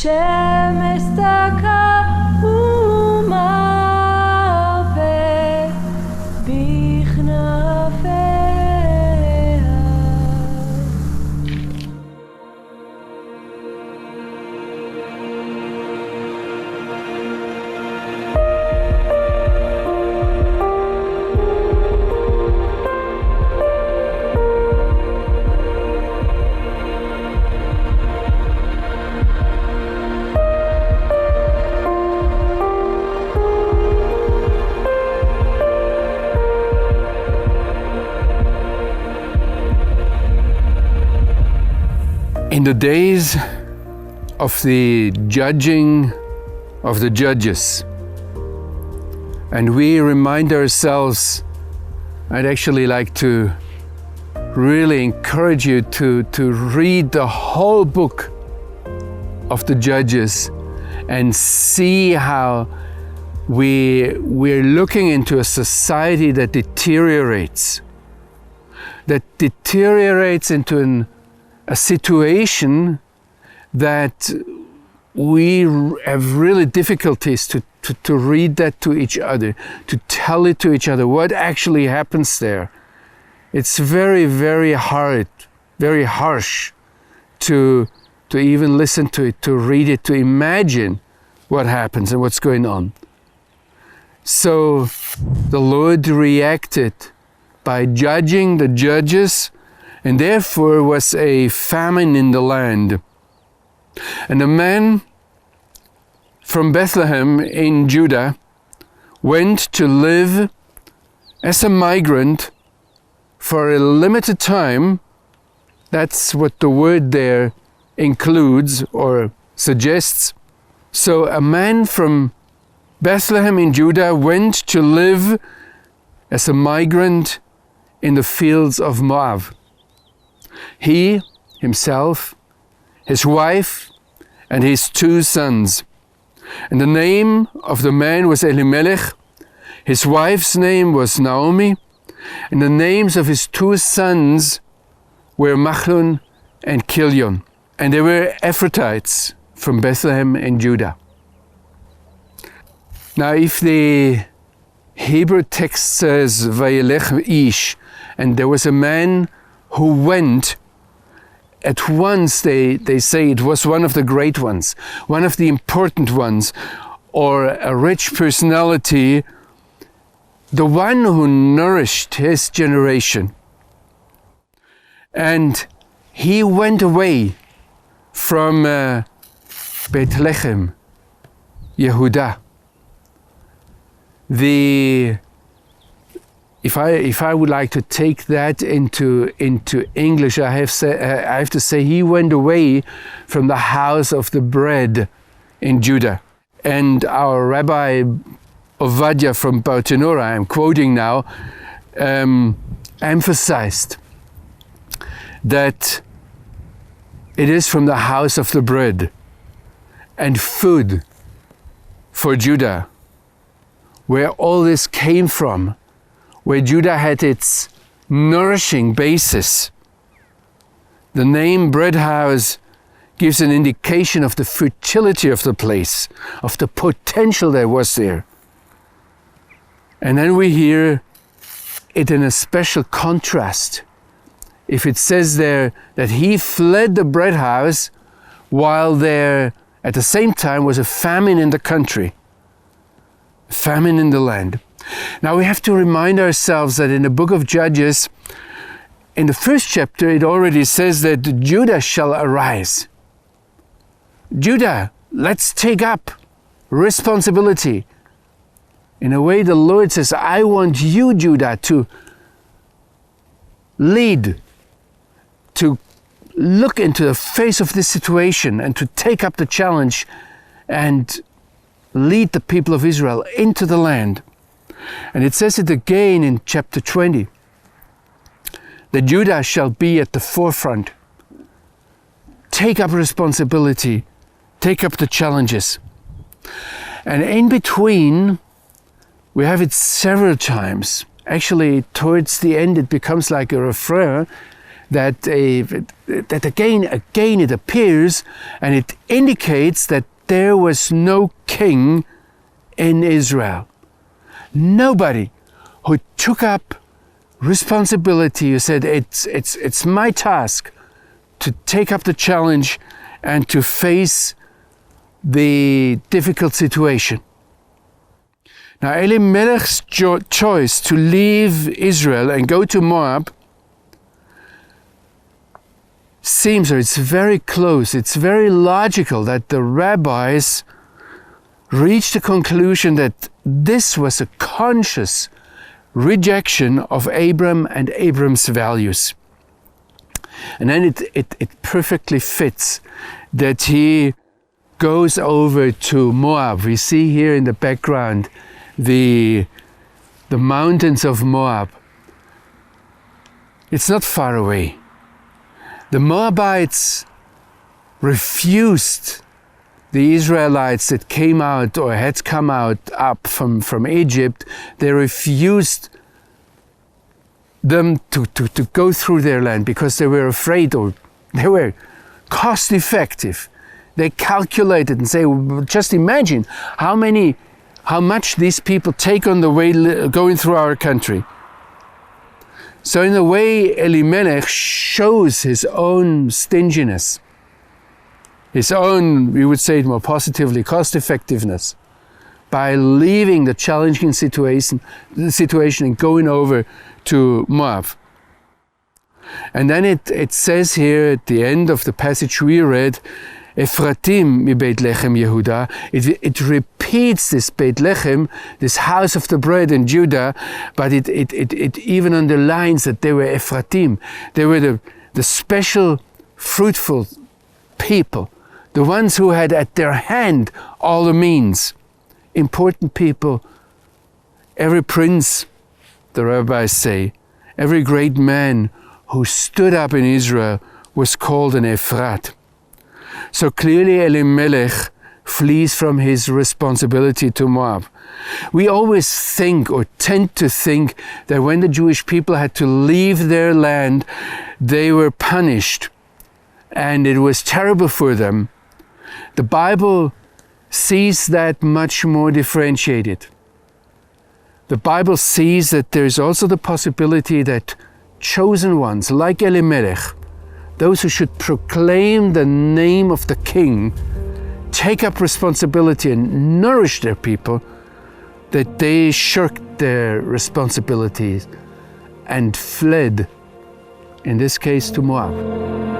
שמש דקה ומוות בכנפיה. In the days of the judging of the judges, and we remind ourselves, I'd actually like to really encourage you to read the whole book of the Judges and see how we're looking into a society that deteriorates into a situation that we have really difficulties to read that to each other, to tell it to each other, what actually happens there. It's very, very hard, very harsh to even listen to it, to read it, to imagine what happens and what's going on. So the Lord reacted by judging the judges, and therefore was a famine in the land. And a man from Bethlehem in Judah went to live as a migrant for a limited time. That's what the word there includes or suggests. So a man from Bethlehem in Judah went to live as a migrant in the fields of Moab. He, himself, his wife, and his 2 sons. And the name of the man was Elimelech, his wife's name was Naomi, and the names of his 2 sons were Machlon and Kilion. And they were Ephratites from Bethlehem in Judah. Now if the Hebrew text says Vayelech ish, and there was a man who went, at once they say it was one of the great ones, one of the important ones, or a rich personality, the one who nourished his generation. And he went away from Bethlehem, Yehudah. If I would like to take that into English, I have to say he went away from the house of the bread in Judah. And our Rabbi Ovadia from Bartenura, I'm quoting now, emphasized that it is from the house of the bread and food for Judah where all this came from, where Judah had its nourishing basis. The name bread house gives an indication of the fertility of the place, of the potential that was there. And then we hear it in a special contrast. If it says there that he fled the bread house while there at the same time was a famine in the country, famine in the land. Now we have to remind ourselves that in the book of Judges, in the first chapter, it already says that Judah shall arise. Judah, let's take up responsibility. In a way, the Lord says, I want you, Judah, to lead, to look into the face of this situation and to take up the challenge and lead the people of Israel into the land. And it says it again in chapter 20, that Judah shall be at the forefront. Take up responsibility, take up the challenges. And in between, we have it several times. Actually, towards the end, it becomes like a refrain that again it appears, and it indicates that there was no king in Israel. Nobody who took up responsibility, who said, it's my task to take up the challenge and to face the difficult situation. Now, Elimelech's choice to leave Israel and go to Moab seems, or it's very close, it's very logical that the rabbis reached the conclusion that this was a conscious rejection of Abram and Abram's values. And then it perfectly fits that he goes over to Moab. We see here in the background the mountains of Moab. It's not far away. The Moabites refused the Israelites that came out or had come up from Egypt. They refused them to go through their land because they were afraid, or they were cost effective. They calculated and say, well, just imagine how much these people take on the way going through our country. So in a way, Elimelech shows his own stinginess, his own, we would say it more positively, cost effectiveness, by leaving the challenging situation and going over to Moab. And then it says here at the end of the passage we read, Ephratim mi Beit Lechem Yehuda. It repeats this Beit Lechem, this house of the bread in Judah, but it even underlines that they were Ephratim. They were the special, fruitful people, the ones who had at their hand all the means. Important people. Every prince, the rabbis say, every great man who stood up in Israel was called an Ephrat. So clearly Elimelech flees from his responsibility to Moab. We always think, or tend to think, that when the Jewish people had to leave their land, they were punished and it was terrible for them. The Bible sees that much more differentiated. The Bible sees that there is also the possibility that chosen ones, like Elimelech, those who should proclaim the name of the king, take up responsibility and nourish their people, that they shirked their responsibilities and fled, in this case, to Moab.